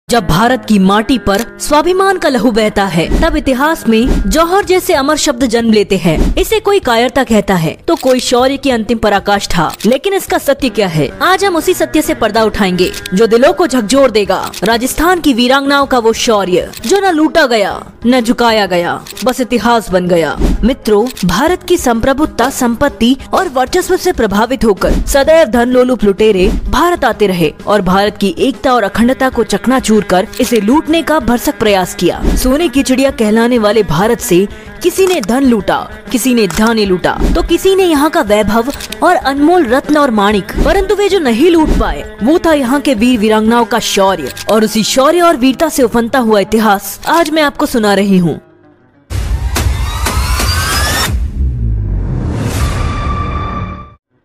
जब भारत की माटी पर स्वाभिमान का लहू बहता है तब इतिहास में जौहर जैसे अमर शब्द जन्म लेते हैं। इसे कोई कायरता कहता है तो कोई शौर्य की अंतिम पराकाष्ठा, लेकिन इसका सत्य क्या है? आज हम उसी सत्य से पर्दा उठाएंगे जो दिलों को झकझोर देगा। राजस्थान की वीरांगनाओं का वो शौर्य जो न लूटा गया न झुकाया गया, बस इतिहास बन गया। मित्रों, भारत की संप्रभुता, संपत्ति और वर्चस्व से प्रभावित होकर सदैव धन लोलुप लुटेरे भारत आते रहे और भारत की एकता और अखंडता को चकनाचूर कर इसे लूटने का भरसक प्रयास किया। सोने की चिड़िया कहलाने वाले भारत से किसी ने धन लूटा, किसी ने धान्य लूटा, तो किसी ने यहाँ का वैभव और अनमोल रत्न और माणिक, परंतु वे जो नहीं लूट पाए वो था यहाँ के वीर वीरांगनाओं का शौर्य। और उसी शौर्य और वीरता से उफनता हुआ इतिहास आज मैं आपको सुना रही हूँ।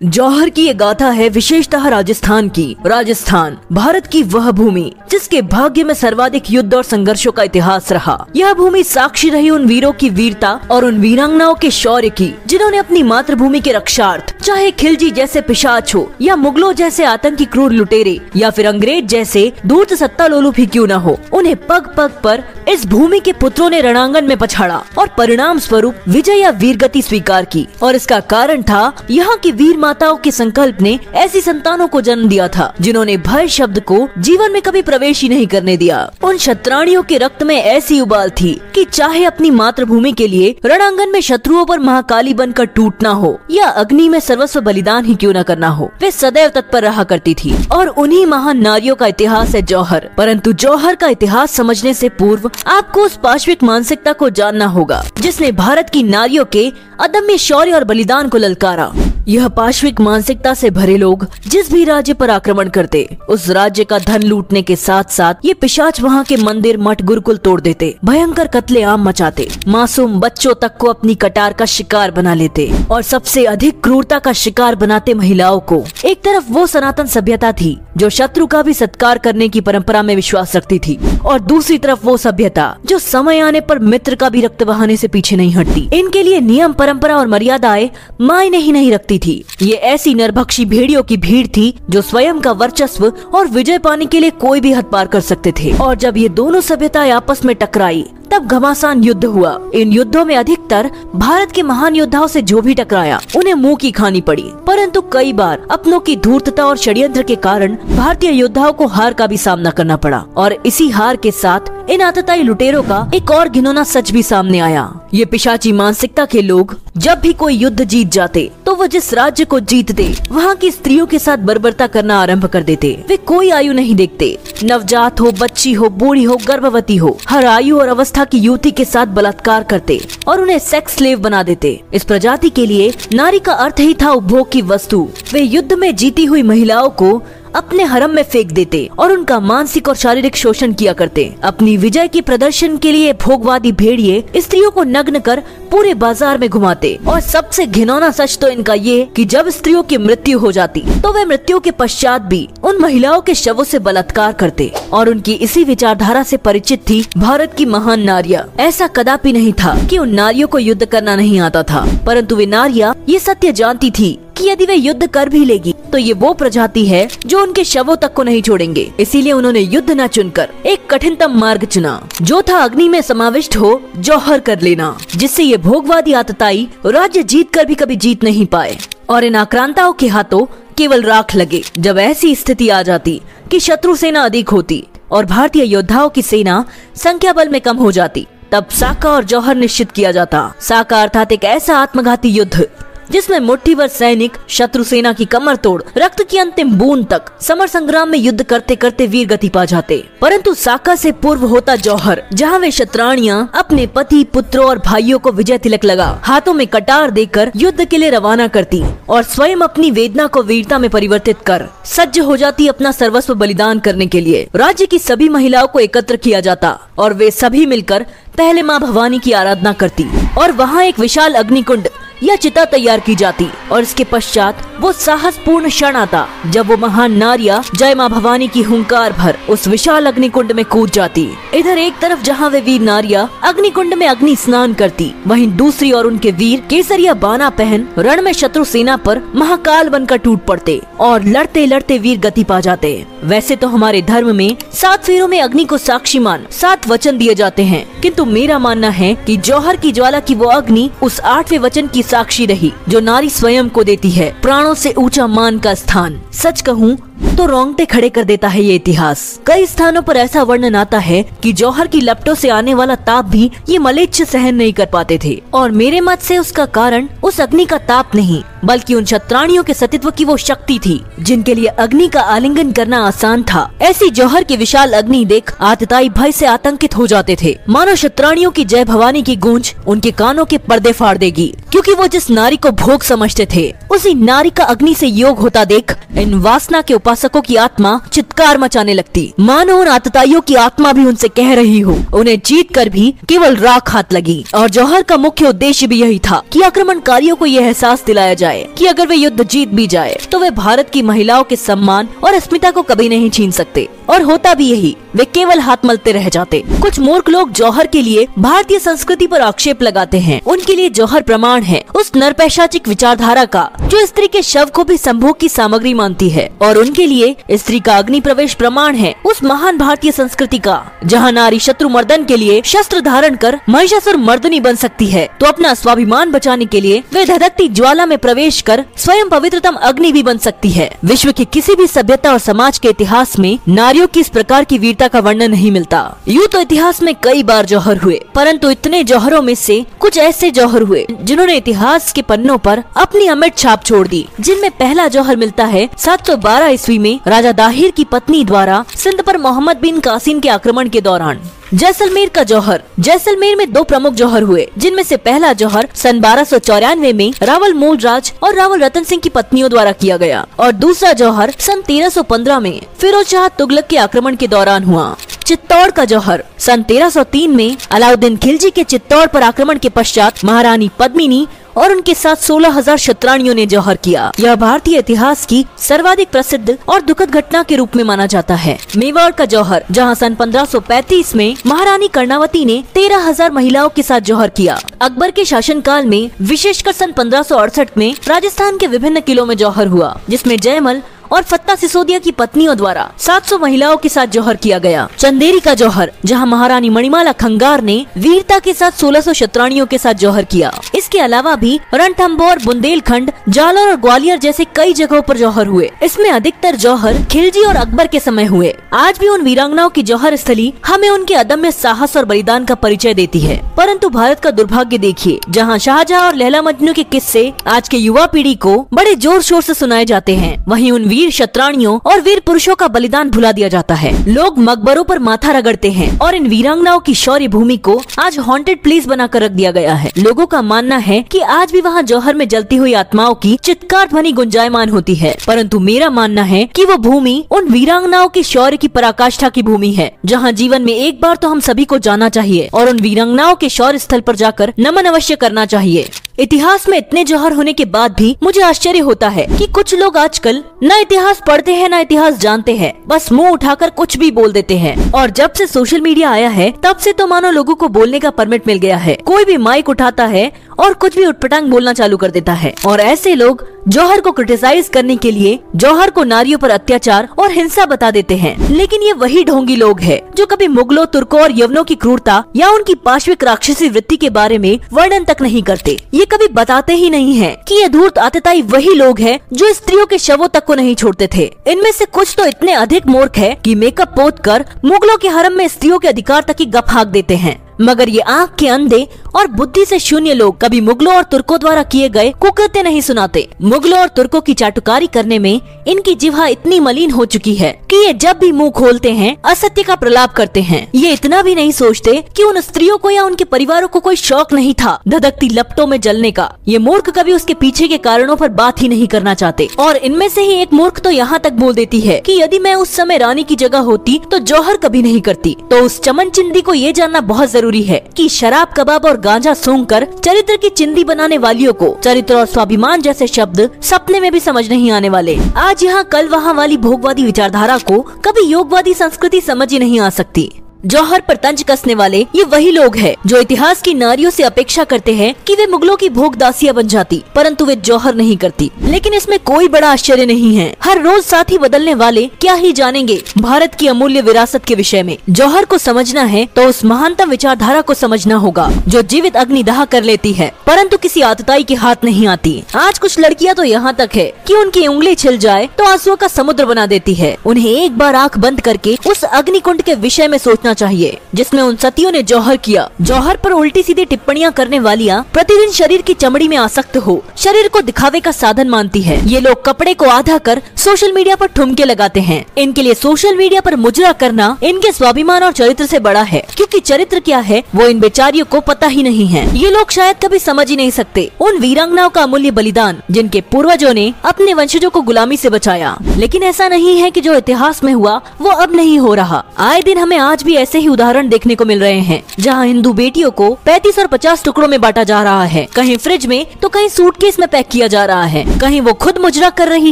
जौहर की ये गाथा है विशेषतः राजस्थान की। राजस्थान भारत की वह भूमि जिसके भाग्य में सर्वाधिक युद्ध और संघर्षों का इतिहास रहा। यह भूमि साक्षी रही उन वीरों की वीरता और उन वीरांगनाओं के शौर्य की जिन्होंने अपनी मातृभूमि के रक्षार्थ, चाहे खिलजी जैसे पिशाच हो या मुगलों जैसे आतंकी क्रूर लुटेरे या फिर अंग्रेज जैसे धूर्त सत्ता लोलुप ही क्यों न हो, उन्हें पग पग पर इस भूमि के पुत्रों ने रणांगन में पछाड़ा और परिणाम स्वरूप विजय या वीरगति स्वीकार की। और इसका कारण था यहाँ की वीर माताओं के संकल्प ने ऐसी संतानों को जन्म दिया था जिन्होंने भय शब्द को जीवन में कभी प्रवेश ही नहीं करने दिया। उन क्षत्राणियों के रक्त में ऐसी उबाल थी कि चाहे अपनी मातृभूमि के लिए रणांगन में शत्रुओं पर महाकाली बनकर टूटना हो या अग्नि में सर्वस्व बलिदान ही क्यों न करना हो, वे सदैव तत्पर रहा करती थी। और उन्हीं महान नारियों का इतिहास है जौहर। परंतु जौहर का इतिहास समझने से पूर्व आपको उस पाश्विक मानसिकता को जानना होगा जिसने भारत की नारियों के अदम्य शौर्य और बलिदान को ललकारा। यह पाश्विक मानसिकता से भरे लोग जिस भी राज्य पर आक्रमण करते, उस राज्य का धन लूटने के साथ साथ ये पिशाच वहाँ के मंदिर, मठ, गुरुकुल तोड़ देते, भयंकर कत्लेआम मचाते, मासूम बच्चों तक को अपनी कटार का शिकार बना लेते और सबसे अधिक क्रूरता का शिकार बनाते महिलाओं को। एक तरफ वो सनातन सभ्यता थी जो शत्रु का भी सत्कार करने की परंपरा में विश्वास रखती थी, और दूसरी तरफ वो सभ्यता जो समय आने पर मित्र का भी रक्त बहाने से पीछे नहीं हटती। इनके लिए नियम, परंपरा और मर्यादाएं मायने ही नहीं रखती थी। ये ऐसी नरभक्षी भेड़ियों की भीड़ थी जो स्वयं का वर्चस्व और विजय पाने के लिए कोई भी हद पार कर सकते थे। और जब ये दोनों सभ्यताएं आपस में टकराई तब घमासान युद्ध हुआ। इन युद्धों में अधिकतर भारत के महान योद्धाओं से जो भी टकराया उन्हें मुंह की खानी पड़ी, परंतु कई बार अपनों की धूर्तता और षड्यंत्र के कारण भारतीय योद्धाओं को हार का भी सामना करना पड़ा। और इसी हार के साथ इन आतताई लुटेरों का एक और घिनौना सच भी सामने आया। ये पिशाची मानसिकता के लोग जब भी कोई युद्ध जीत जाते तो वो जिस राज्य को जीतते वहाँ की स्त्रियों के साथ बर्बरता करना आरंभ कर देते। वे कोई आयु नहीं देखते, नवजात हो, बच्ची हो, बूढ़ी हो, गर्भवती हो, हर आयु और अवस्था की युवती के साथ बलात्कार करते और उन्हें सेक्स स्लेव बना देते। इस प्रजाति के लिए नारी का अर्थ ही था उपभोग की वस्तु। वे युद्ध में जीती हुई महिलाओं को अपने हरम में फेंक देते और उनका मानसिक और शारीरिक शोषण किया करते। अपनी विजय की प्रदर्शन के लिए भोगवादी भेड़िए स्त्रियों को नग्न कर पूरे बाजार में घुमाते। और सबसे घिनौना सच तो इनका ये कि जब स्त्रियों की मृत्यु हो जाती तो वे मृत्यु के पश्चात भी उन महिलाओं के शवों से बलात्कार करते। और उनकी इसी विचारधारा से परिचित थी भारत की महान नारियां। ऐसा कदापि नहीं था कि उन नारियों को युद्ध करना नहीं आता था, परंतु वे नारियां ये सत्य जानती थी कि यदि वे युद्ध कर भी लेगी तो ये वो प्रजाति है जो उनके शवों तक को नहीं छोड़ेंगे। इसीलिए उन्होंने युद्ध न चुनकर एक कठिनतम मार्ग चुना, जो था अग्नि में समाविष्ट हो जौहर कर लेना, जिससे ये भोगवादी आतताई राज्य जीत कर भी कभी जीत नहीं पाए और इन आक्रांताओं के हाथों केवल राख लगे। जब ऐसी स्थिति आ जाती कि शत्रु सेना अधिक होती और भारतीय योद्धाओं की सेना संख्या बल में कम हो जाती, तब साका और जौहर निश्चित किया जाता। साका अर्थात एक ऐसा आत्मघाती युद्ध जिसमें मुट्ठीभर सैनिक शत्रु सेना की कमर तोड़ रक्त की अंतिम बूंद तक समर संग्राम में युद्ध करते करते वीर गति पा जाते। परंतु साका से पूर्व होता जौहर, जहाँ वे क्षत्राणियां अपने पति, पुत्रों और भाइयों को विजय तिलक लगा हाथों में कटार देकर युद्ध के लिए रवाना करती और स्वयं अपनी वेदना को वीरता में परिवर्तित कर सज्ज हो जाती अपना सर्वस्व बलिदान करने के लिए। राज्य की सभी महिलाओं को एकत्र किया जाता और वे सभी मिलकर पहले माँ भवानी की आराधना करती और वहाँ एक विशाल अग्निकुंड या चिता तैयार की जाती और इसके पश्चात वो साहसपूर्ण क्षण आता जब वो महान नारियां जय मां भवानी की हुंकार भर उस विशाल अग्निकुंड में कूद जाती। इधर एक तरफ जहाँ वे वीर नारियां अग्निकुंड में अग्नि स्नान करती, वहीं दूसरी ओर उनके वीर केसरिया बाना पहन रण में शत्रु सेना पर महाकाल बनकर टूट पड़ते और लड़ते लड़ते वीर गति पा जाते। वैसे तो हमारे धर्म में 7 फेरों में अग्नि को साक्षी मान 7 वचन दिए जाते हैं, किंतु मेरा मानना है कि जौहर की ज्वाला की वो अग्नि उस 8वें वचन की साक्षी रही जो नारी स्वयं को देती है प्राणों से ऊंचा मान का स्थान। सच कहूँ तो रोंगटे खड़े कर देता है ये इतिहास। कई स्थानों पर ऐसा वर्णन आता है कि जौहर की लपटों से आने वाला ताप भी ये मलेच्छ सहन नहीं कर पाते थे, और मेरे मत से उसका कारण उस अग्नि का ताप नहीं बल्कि उन क्षत्राणियों के सतीत्व की वो शक्ति थी जिनके लिए अग्नि का आलिंगन करना आसान था। ऐसी जौहर की विशाल अग्नि देख आतताई भय से आतंकित हो जाते थे, मानो क्षत्राणियों की जय भवानी की गूंज उनके कानों के पर्दे फाड़ देगी, क्योंकि वो जिस नारी को भोग समझते थे उसी नारी का अग्नि से योग होता देख इन वासना के उपासकों की आत्मा चित्कार मचाने लगती, मानो उन आतताइयों की आत्मा भी उनसे कह रही हो उन्हें जीत कर भी केवल राख हाथ लगी। और जौहर का मुख्य उद्देश्य भी यही था कि आक्रमणकारियों को यह एहसास दिलाया जाए कि अगर वे युद्ध जीत भी जाए तो वे भारत की महिलाओं के सम्मान और अस्मिता को कभी नहीं छीन सकते, और होता भी यही, वे केवल हाथ मलते रह जाते। कुछ मूर्ख लोग जौहर के लिए भारतीय संस्कृति पर आक्षेप लगाते हैं। उनके लिए जौहर प्रमाण है उस नरपैशाचिक विचारधारा का जो स्त्री के शव को भी संभोग की सामग्री मानती है, और उनके लिए स्त्री का अग्नि प्रवेश प्रमाण है उस महान भारतीय संस्कृति का जहाँ नारी शत्रु मर्दन के लिए शस्त्र धारण कर महिषासुर मर्दनी बन सकती है, तो अपना स्वाभिमान बचाने के लिए वे धधकती ज्वाला में प्रवेश कर स्वयं पवित्रतम अग्नि भी बन सकती है। विश्व के किसी भी सभ्यता और समाज के इतिहास में नारियों की इस प्रकार की वीरता का वर्णन नहीं मिलता। यूँ तो इतिहास में कई बार जौहर हुए, परंतु इतने जौहरों में से कुछ ऐसे जौहर हुए जिन्होंने इतिहास के पन्नों पर अपनी अमिट छाप छोड़ दी, जिनमें पहला जौहर मिलता है 712 ईस्वी में राजा दाहिर की पत्नी द्वारा सिंध पर मोहम्मद बिन कासिम के आक्रमण के दौरान। जैसलमेर का जौहर। जैसलमेर में 2 प्रमुख जौहर हुए, जिनमें से पहला जौहर सन 1294 में रावल मूलराज और रावल रतन सिंह की पत्नियों द्वारा किया गया, और दूसरा जौहर सन 1315 में फिरोज शाह तुगलक के आक्रमण के दौरान हुआ। चित्तौड़ का जौहर। सन 1303 में अलाउद्दीन खिलजी के चित्तौड़ पर आक्रमण के पश्चात महारानी पद्मिनी और उनके साथ 16,000 क्षत्राणियों ने जौहर किया। यह भारतीय इतिहास की सर्वाधिक प्रसिद्ध और दुखद घटना के रूप में माना जाता है। मेवाड़ का जौहर, जहां सन 1535 में महारानी कर्णावती ने 13,000 महिलाओं के साथ जौहर किया। अकबर के शासनकाल में विशेषकर सन 1568 में राजस्थान के विभिन्न किलों में जौहर हुआ, जिसमें जयमल और फत्ता सिसोदिया की पत्नियों द्वारा 700 महिलाओं के साथ जौहर किया गया। चंदेरी का जौहर, जहां महारानी मणिमाला खंगार ने वीरता के साथ 1600 क्षत्राणियों के साथ जौहर किया। इसके अलावा भी रणथंभौर, बुंदेलखंड, जालौर और ग्वालियर जैसे कई जगहों पर जौहर हुए। इसमें अधिकतर जौहर खिलजी और अकबर के समय हुए। आज भी उन वीरांगनाओं की जौहर स्थली हमें उनके अदम्य साहस और बलिदान का परिचय देती है। परंतु भारत का दुर्भाग्य देखिए, जहाँ शाहजहां और लैला मजनू के किस्से आज के युवा पीढ़ी को बड़े जोर शोर से सुनाए जाते हैं, वहीं उन वीर क्षत्राणियों और वीर पुरुषों का बलिदान भुला दिया जाता है। लोग मकबरों पर माथा रगड़ते हैं और इन वीरांगनाओं की शौर्य भूमि को आज हॉन्टेड प्लेस बनाकर रख दिया गया है। लोगों का मानना है कि आज भी वहाँ जौहर में जलती हुई आत्माओं की चित्कार ध्वनि गुंजायमान होती है, परंतु मेरा मानना है कि वो भूमि उन वीरांगनाओं के शौर्य की पराकाष्ठा की भूमि है, जहाँ जीवन में एक बार तो हम सभी को जाना चाहिए और उन वीरांगनाओं के शौर्य स्थल पर जाकर नमन अवश्य करना चाहिए। इतिहास में इतने जौहर होने के बाद भी मुझे आश्चर्य होता है कि कुछ लोग आजकल न इतिहास पढ़ते हैं न इतिहास जानते हैं, बस मुंह उठाकर कुछ भी बोल देते हैं। और जब से सोशल मीडिया आया है तब से तो मानो लोगों को बोलने का परमिट मिल गया है। कोई भी माइक उठाता है और कुछ भी उटपटांग बोलना चालू कर देता है, और ऐसे लोग जौहर को क्रिटिसाइज करने के लिए जौहर को नारियों पर अत्याचार और हिंसा बता देते हैं। लेकिन ये वही ढोंगी लोग हैं जो कभी मुगलों, तुर्कों और यवनों की क्रूरता या उनकी पाशविक राक्षसी वृत्ति के बारे में वर्णन तक नहीं करते। ये कभी बताते ही नहीं है कि ये धूर्त आतताई वही लोग हैं जो स्त्रियों के शवों तक को नहीं छोड़ते थे। इनमें से कुछ तो इतने अधिक मूर्ख है कि मेकअप पोत कर मुगलों के हरम में स्त्रियों के अधिकार तक की गप हाँक देते हैं। मगर ये आँख के अंधे और बुद्धि से शून्य लोग कभी मुगलों और तुर्कों द्वारा किए गए कुकृत्य नहीं सुनाते। मुगलों और तुर्कों की चाटुकारी करने में इनकी जिह्वा इतनी मलिन हो चुकी है कि ये जब भी मुंह खोलते हैं असत्य का प्रलाप करते हैं। ये इतना भी नहीं सोचते कि उन स्त्रियों को या उनके परिवारों को कोई शौक नहीं था धधकती लपटों में जलने का। ये मूर्ख कभी उसके पीछे के कारणों पर बात ही नहीं करना चाहते। और इनमें से ही एक मूर्ख तो यहाँ तक बोल देती है कि यदि मैं उस समय रानी की जगह होती तो जौहर कभी नहीं करती। तो उस चमन चिंदी को ये जानना बहुत जरूरी जरूरी है कि शराब, कबाब और गांजा सूंघकर चरित्र की चिंदी बनाने वालियों को चरित्र और स्वाभिमान जैसे शब्द सपने में भी समझ नहीं आने वाले। आज यहाँ कल वहाँ वाली भोगवादी विचारधारा को कभी योगवादी संस्कृति समझ ही नहीं आ सकती। जौहर पर तंज कसने वाले ये वही लोग हैं जो इतिहास की नारियों से अपेक्षा करते हैं कि वे मुगलों की भोग दासियां बन जाती, परंतु वे जौहर नहीं करती। लेकिन इसमें कोई बड़ा आश्चर्य नहीं है। हर रोज साथी बदलने वाले क्या ही जानेंगे भारत की अमूल्य विरासत के विषय में। जौहर को समझना है तो उस महानतम विचारधारा को समझना होगा जो जीवित अग्नि दाह कर लेती है, परंतु किसी आतताई के हाथ नहीं आती। आज कुछ लड़कियां तो यहाँ तक है कि उनकी उंगली छिल जाए तो आंसुओं का समुद्र बना देती है। उन्हें एक बार आंख बंद करके उस अग्निकुंड के विषय में सोचना चाहिए जिसमें उन सतियों ने जौहर किया। जौहर पर उल्टी सीधी टिप्पणियां करने वालियां प्रतिदिन शरीर की चमड़ी में आसक्त हो शरीर को दिखावे का साधन मानती है। ये लोग कपड़े को आधा कर सोशल मीडिया पर ठुमके लगाते हैं। इनके लिए सोशल मीडिया पर मुजरा करना इनके स्वाभिमान और चरित्र से बड़ा है, क्योंकि चरित्र क्या है वो इन बेचारियों को पता ही नहीं है। ये लोग शायद कभी समझ ही नहीं सकते उन वीरांगनाओं का अमूल्य बलिदान जिनके पूर्वजों ने अपने वंशजों को गुलामी से बचाया। लेकिन ऐसा नहीं है कि जो इतिहास में हुआ वो अब नहीं हो रहा। आए दिन हमें आज भी ऐसे ही उदाहरण देखने को मिल रहे हैं जहां हिंदू बेटियों को 35 और 50 टुकड़ों में बांटा जा रहा है। कहीं फ्रिज में तो कहीं सूटकेस में पैक किया जा रहा है। कहीं वो खुद मुजरा कर रही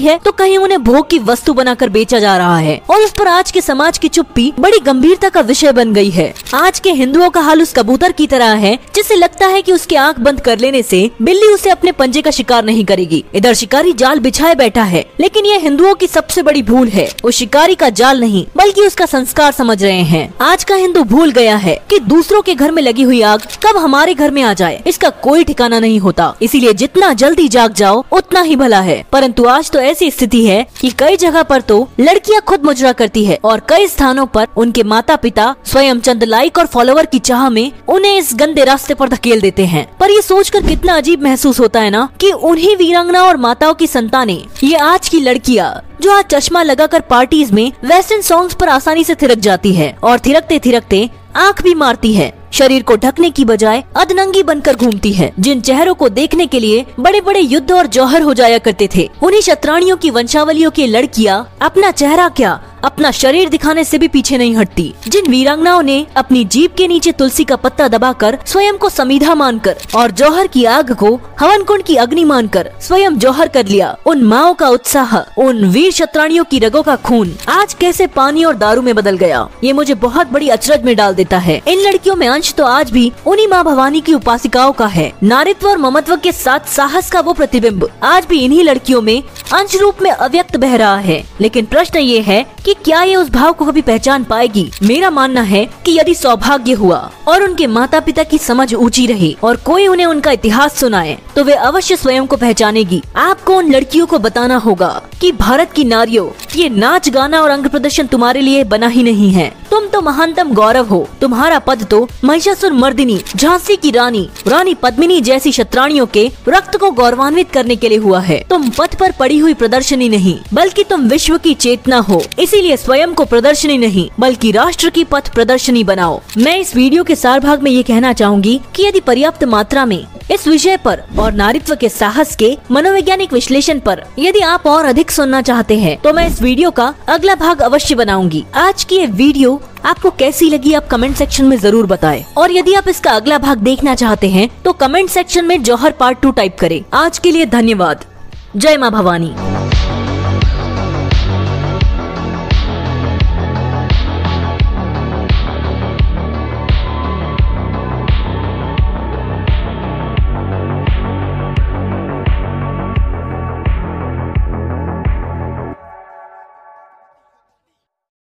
है तो कहीं उन्हें भोग की वस्तु बनाकर बेचा जा रहा है। और उस पर आज के समाज की चुप्पी बड़ी गंभीरता का विषय बन गई है। आज के हिंदुओं का हाल उस कबूतर की तरह है जिसे लगता है कि उसकी आंख बंद कर लेने से बिल्ली उसे अपने पंजे का शिकार नहीं करेगी। इधर शिकारी जाल बिछाए बैठा है, लेकिन यह हिंदुओं की सबसे बड़ी भूल है। वो शिकारी का जाल नहीं बल्कि उसका संस्कार समझ रहे हैं। आज का हिंदू भूल गया है कि दूसरों के घर में लगी हुई आग कब हमारे घर में आ जाए इसका कोई ठिकाना नहीं होता। इसीलिए जितना जल्दी जाग जाओ उतना ही भला है। परंतु आज तो ऐसी स्थिति है कि कई जगह पर तो लड़कियां खुद मुजरा करती है और कई स्थानों पर उनके माता पिता स्वयं चंद लाइक और फॉलोवर की चाह में उन्हें इस गंदे रास्ते पर धकेल देते हैं। पर ये सोचकर कितना अजीब महसूस होता है ना कि उन्हीं वीरांगनाओं और माताओं की संतानें, ये आज की लड़कियां जो आज चश्मा लगाकर पार्टीज में वेस्टर्न सॉन्ग्स पर आसानी से थिरक जाती है और थिरकते थिरकते आंख भी मारती है, शरीर को ढकने की बजाय अधनंगी बनकर घूमती है। जिन चेहरों को देखने के लिए बड़े बड़े युद्ध और जौहर हो जाया करते थे, उन्हीं शतरानियों की वंशावलियों की लड़कियां अपना चेहरा क्या अपना शरीर दिखाने से भी पीछे नहीं हटती। जिन वीरांगनाओं ने अपनी जीभ के नीचे तुलसी का पत्ता दबाकर स्वयं को समीधा मानकर और जौहर की आग को हवन कुंड की अग्नि मानकर स्वयं जौहर कर लिया, उन माओं का उत्साह, उन वीर शतरानियों की रगों का खून आज कैसे पानी और दारू में बदल गया, ये मुझे बहुत बड़ी अचरज में डाल देता है। इन लड़कियों में अंश तो आज भी उन्हीं माँ भवानी की उपासिकाओं का है। नारित्व और ममत्व के साथ साहस का वो प्रतिबिंब आज भी इन्हीं लड़कियों में अंश रूप में अव्यक्त बह रहा है। लेकिन प्रश्न ये है कि क्या ये उस भाव को कभी पहचान पाएगी? मेरा मानना है कि यदि सौभाग्य हुआ और उनके माता पिता की समझ ऊंची रही और कोई उन्हें उनका इतिहास सुनाए तो वे अवश्य स्वयं को पहचानेगी। आपको उन लड़कियों को बताना होगा कि भारत की नारियों, ये नाच गाना और अंग प्रदर्शन तुम्हारे लिए बना ही नहीं है। तुम तो महानतम गौरव हो। तुम्हारा पद तो महिषासुर मर्दिनी, झांसी की रानी, रानी पद्मिनी जैसी शतरानियों के रक्त को गौरवान्वित करने के लिए हुआ है। तुम पथ पर पड़ी हुई प्रदर्शनी नहीं बल्कि तुम विश्व की चेतना हो। इसीलिए स्वयं को प्रदर्शनी नहीं बल्कि राष्ट्र की पथ प्रदर्शनी बनाओ। मैं इस वीडियो के सार भाग में ये कहना चाहूंगी कि यदि पर्याप्त मात्रा में इस विषय पर और नारीत्व के साहस के मनोवैज्ञानिक विश्लेषण पर यदि आप और अधिक सुनना चाहते हैं तो मैं इस वीडियो का अगला भाग अवश्य बनाऊंगी। आज की ये वीडियो आपको कैसी लगी आप कमेंट सेक्शन में जरूर बताएं। और यदि आप इसका अगला भाग देखना चाहते हैं तो कमेंट सेक्शन में जौहर पार्ट 2 टाइप करें। आज के लिए धन्यवाद। जय मां भवानी।